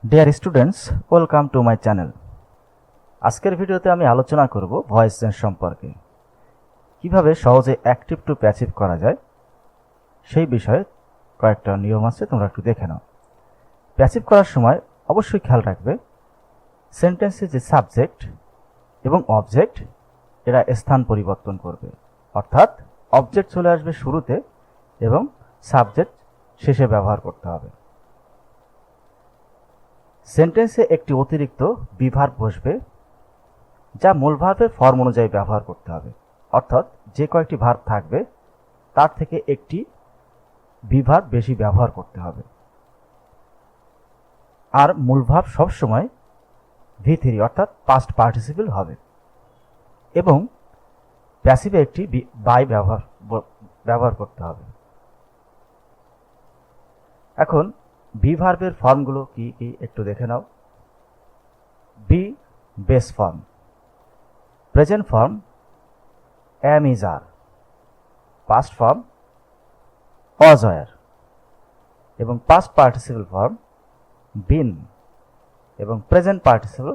Dear students, welcome to my channel. আজকের ভিডিওতে আমি আলোচনা করব ভয়েস চেঞ্জ সম্পর্কে। কিভাবে সহজে অ্যাক্টিভ টু প্যাসিভ করা যায় সেই বিষয়ে কয়েকটা নিয়ম আছে, তোমরা একটু দেখে নাও। প্যাসিভ করার সময় অবশ্যই খেয়াল রাখবে সেন্টেন্সে যে সাবজেক্ট এবং অবজেক্ট এরা স্থান পরিবর্তন করবে, অর্থাৎ অবজেক্ট চলে আসবে শুরুতে এবং সাবজেক্ট শেষে ব্যবহার করতে হবে। সেন্টেন্সে একটি অতিরিক্ত বিভার্ব বসবে যা মূল ভার্বের ফর্ম অনুযায়ী ব্যবহার করতে হবে, অর্থাৎ যে কয়েকটি ভার্ব থাকবে তার থেকে একটি বিভার্ব বেশি ব্যবহার করতে হবে। আর মূল ভার্ব সবসময় V3 অর্থাৎ পাস্ট পার্টিসিপল হবে এবং প্যাসিভে একটি বাই ব্যবহার করতে হবে। এখন বি ভার্বের ফর্মগুলো কি কি একটু দেখে নাও। Be base form, present form am is are, past form was were এবং পাস্ট পার্টিসিপল ফর্ম been এবং প্রেজেন্ট পার্টিসিপল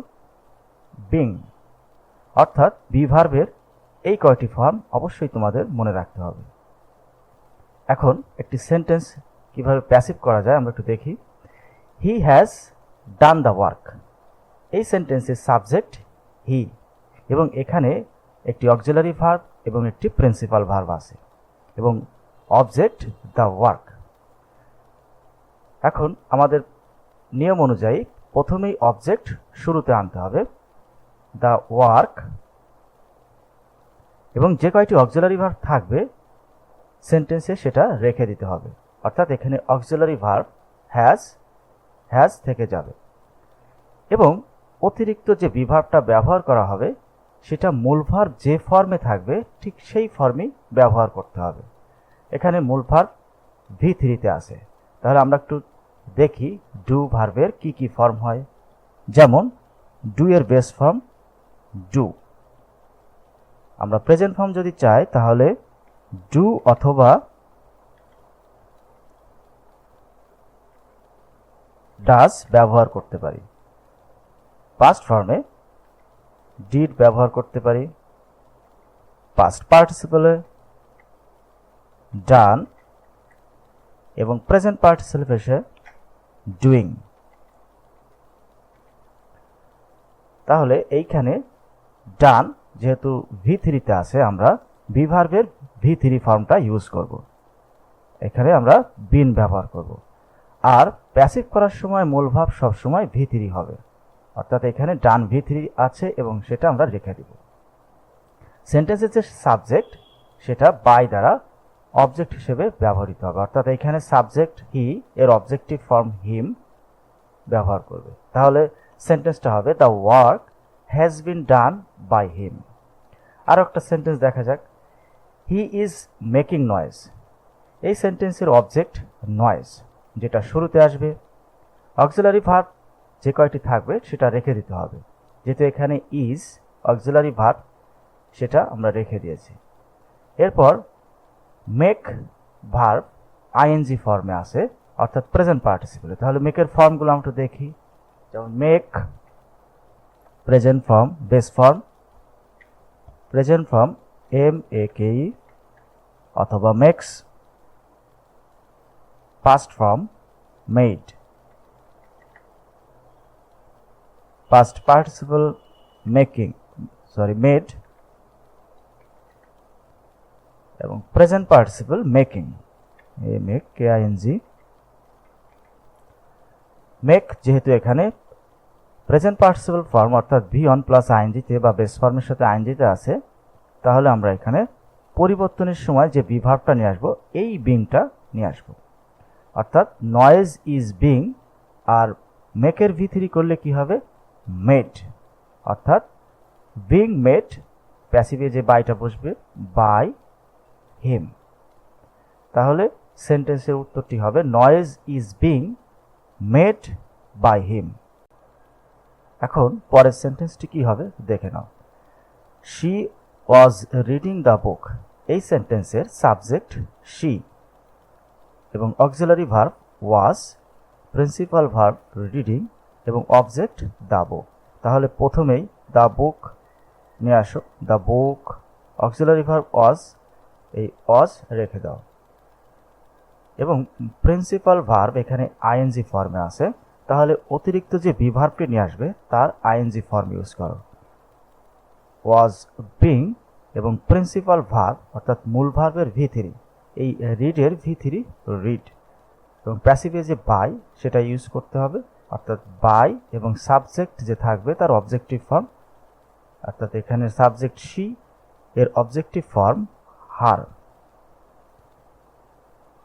being। অর্থাৎ বি ভার্বের এই কয়টি ফর্ম অবশ্যই তোমাদের মনে রাখতে হবে। এখন একটি সেন্টেন্স কিভাবে প্যাসিভ করা যায় আমরা একটু দেখি। He has done the work, এই সেন্টেন্সের সাবজেক্ট হি এবং এখানে একটি অক্সিলারি ভার্ব এবং একটি প্রিন্সিপাল ভার্ব আছে এবং অবজেক্ট দ্য ওয়ার্ক। এখন আমাদের নিয়ম অনুযায়ী প্রথমেই অবজেক্ট শুরুতে আনতে হবে, দ্য ওয়ার্ক, এবং যে কয়টি অক্সিলারি ভার্ব থাকবে সেন্টেন্সে সেটা রেখে দিতে হবে, অর্থাৎ এখানে অক্সিলারি ভার্ব হ্যাজ থেকে যাবে এবং অতিরিক্ত যে বিভার্বটা ব্যবহার করা হবে সেটা মূল ভার্ব যে ফর্মে থাকবে ঠিক সেই ফর্মেই ব্যবহার করতে হবে। এখানে মূল ভার্ব V3-তে আছে, তাহলে আমরা একটু দেখি ডু ভার্বের কি কি ফর্ম হয়। যেমন ডু এর বেস ফর্ম ডু। আমরা প্রেজেন্ট ফর্ম যদি চাই তাহলে ডু অথবা ডাজ ব্যবহার করতে পারি। পাস্ট ফর্মে ডিড ব্যবহার করতে পারি, পাস্ট পার্টিসিপলে ডান এবং প্রেজেন্ট পার্টিসিপেশনে ডুইং। তাহলে এইখানে ডান যেহেতু V3-তে আছে আমরা বি ভার্বের V3 ফর্মটা ইউজ করব, এখানে আমরা বিন ব্যবহার করব। আর প্যাসিভ করার সময় মূল ভার্ব সবসময় V3 হবে, অর্থাৎ এখানে ডান V3 আছে এবং সেটা আমরা রেখে দিব। সেন্টেন্সের যে সাবজেক্ট সেটা বাই দ্বারা অবজেক্ট হিসেবে ব্যবহৃত হবে, অর্থাৎ এখানে সাবজেক্ট হি এর অবজেক্টিভ ফর্ম হিম ব্যবহার করবে। তাহলে সেন্টেন্সটা হবে the work has been done by him. আর একটা সেন্টেন্স দেখা যাক, হি ইজ মেকিং নয়েজ। এই সেন্টেন্সের অবজেক্ট নয়েজ, যেটা শুরুতে আসবে। অক্সিলারি ভার্ব যে কয়টি থাকবে সেটা রেখে দিতে হবে, যেহেতু এখানে ইজ অক্সিলারি ভার্ব সেটা আমরা রেখে দিয়েছি। এরপর মেক ভার্ব আইএনজি ফর্মে আছে, অর্থাৎ প্রেজেন্ট পার্টিসিপলে। তাহলে মেকের ফর্মগুলো আমরা দেখি। যেমন make present form base form, present form MEKE অথবা makes, past form made, past participle made এবং present participle making, MEKING। Make যেহেতু এখানে প্রেজেন্ট পার্টিসিপল ফর্ম অর্থাৎ V1 প্লাস আইএনজিতে বা বেস ফর্মের সাথে আইএনজিতে আছে, তাহলে আমরা এখানে পরিবর্তনের সময় যে বিভার্বটা নিয়ে আসবো এই বিংটা নিয়ে আসবো, অর্থাৎ নয়েজ ইজ বিং। আর মেকের V3 করলে কি হবে মেড, অর্থাৎ বিং মেড, প্যাসিভে যে বাইটা বসবে বাই হিম। তাহলে সেন্টেন্সের উত্তরটি হবে noise is being made by him. এখন পরের সেন্টেন্সটি কি হবে দেখে নাও। She was reading the book, এই সেন্টেন্সের সাবজেক্ট শি এবং auxiliary verb was, principal verb reading এবং অবজেক্ট দ্য বুক। তাহলে প্রথমেই দ্য বুক নিয়ে আসো, the book, auxiliary verb was, এই ওয়াজ রেখে দাও, এবং প্রিন্সিপাল ভার্ব এখানে আইএনজি ফর্মে আছে, তাহলে অতিরিক্ত যে বি ভার্বটি নিয়ে আসবে তার আইএনজি ফর্ম ইউজ করো। ওয়াজ বিং এবং প্রিন্সিপাল ভার্ব অর্থাৎ মূল ভার্বের V3, এই রিডের V3 রিড, এবং প্যাসিভে যে বাই সেটা ইউজ করতে হবে, অর্থাৎ বাই এবং সাবজেক্ট যে থাকবে তার অবজেক্টিভ ফর্ম, অর্থাৎ এখানে সাবজেক্ট শি, এর objective form her.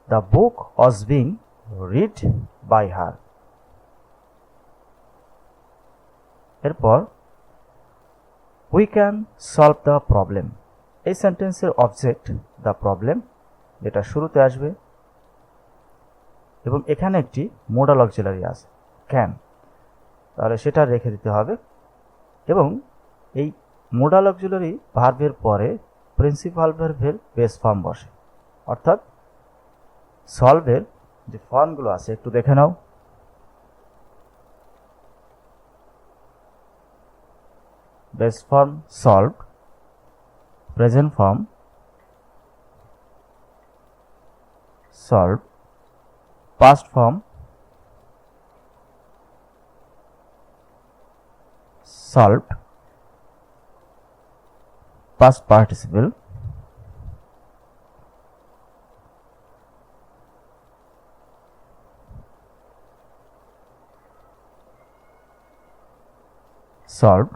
The book was being read by her. এরপর we can solve the problem, এই সেন্টেন্সের অবজেক্ট দ্য প্রবলেম, যেটা শুরুতে আসবে, এবং এখানে একটি মোডাল অক্সিলারি আছে ক্যান, তাহলে সেটা রেখে দিতে হবে। এবং এই মোডাল অক্সিলারি ভার্বের পরে প্রিন্সিপাল ভার্বের বেস ফর্ম বসে, অর্থাৎ সলভের যে ফর্মগুলো আছে একটু দেখে নাও। Base form solve, present form solve, past form solved, past participle solved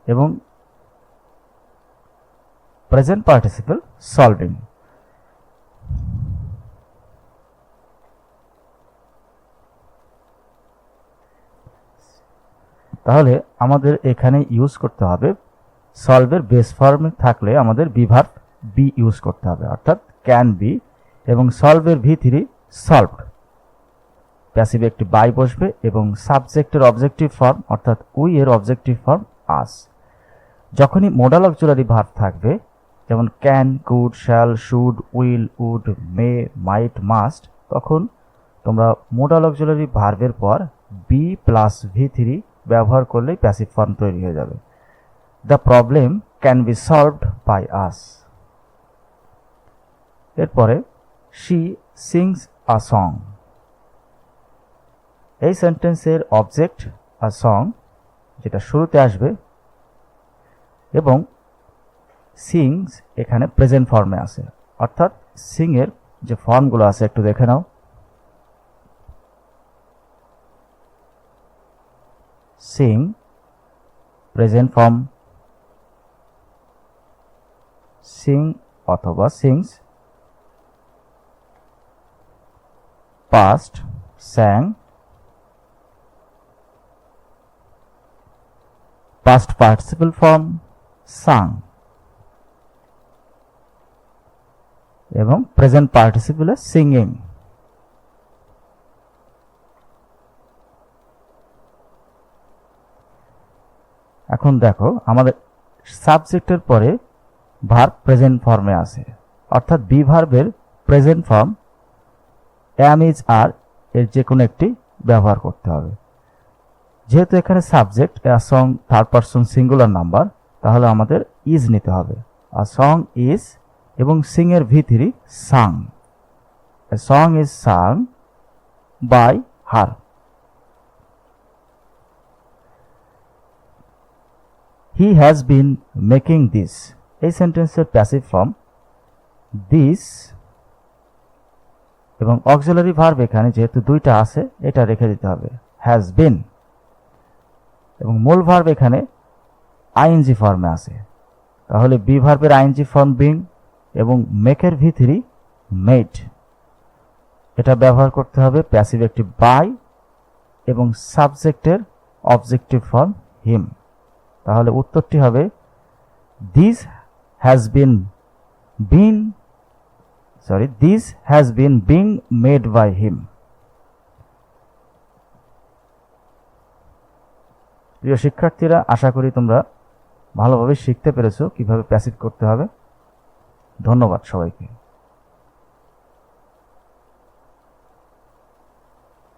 এবং present participle solving। তাহলে আমাদের এখানে ইউজ করতে হবে সলভের বেস ফর্মে থাকলে আমাদের বি ভার্ব বি ইউজ করতে হবে, অর্থাৎ ক্যান বি, এবং সলভের V3 সলভড, প্যাসিভে একটি বাই বসবে এবং সাবজেক্টের অবজেক্টিভ ফর্ম অর্থাৎ উই এর অবজেক্টিভ ফর্ম আস। যখনই মোডাল অক্সিলারি ভার্ব থাকবে, যেমন can, could, shall, should, will, would, may, might, must, তখন তোমরা মোডাল অক্সিলারি ভার্বের পর বি প্লাস V3 ব্যবহার করলেই প্যাসিভ ফর্ম তৈরি হয়ে যাবে। The problem can be solved by us. এরপরে শি সিংস আ সং, এই সেন্টেন্সের অবজেক্ট আ সং, যেটা শুরুতে আসবে, এবং সিংস এখানে প্রেজেন্ট ফর্মে আছে, অর্থাৎ সিং এর যে ফর্মগুলো আছে একটু দেখে নাও। সিং প্রেজেন্ট ফর্ম সিং অথবা sings, past sang, past participle form sung, এবং প্রেজেন্ট পার্টিসিপলে সিঙ্গিং। এখন দেখো আমাদের সাবজেক্টের পরে ভার্ব প্রেজেন্ট ফর্মে আছে, অর্থাৎ বি ভার্বের প্রেজেন্ট ফর্ম অ্যাম, ইজ, আর এর যে কোনো একটি ব্যবহার করতে হবে। যেহেতু এখানে subject a song third person singular number, তাহলে আমাদের ইজ নিতে হবে। আ সং ইজ, এবং সিং এর V3 sang, a song is sung by her. He has been making this, এই সেন্টেন্সের প্যাসিভ ফর্ম দিস, এবং অক্সিলারি ভার্ব এখানে যেহেতু দুইটা আছে এটা রেখে দিতে হবে, হ্যাজ বিন, এবং মূল ভার্ব এখানে আইএনজি ফর্মে আছে, তাহলে বি ভার্বের আইএনজি ফর্ম বিং এবং মেকের V3 মেড, এটা ব্যবহার করতে হবে। প্যাসিভ একটি বাই এবং সাবজেক্টের অবজেক্টিভ ফর্ম হিম, তাহলে উত্তরটি হবে this has been being made by him. প্রিয় শিক্ষার্থীরা, আশা করি তোমরা ভালোভাবে শিখতে পেরেছো কিভাবে প্যাসিভ করতে হবে। ধন্যবাদ সবাইকে।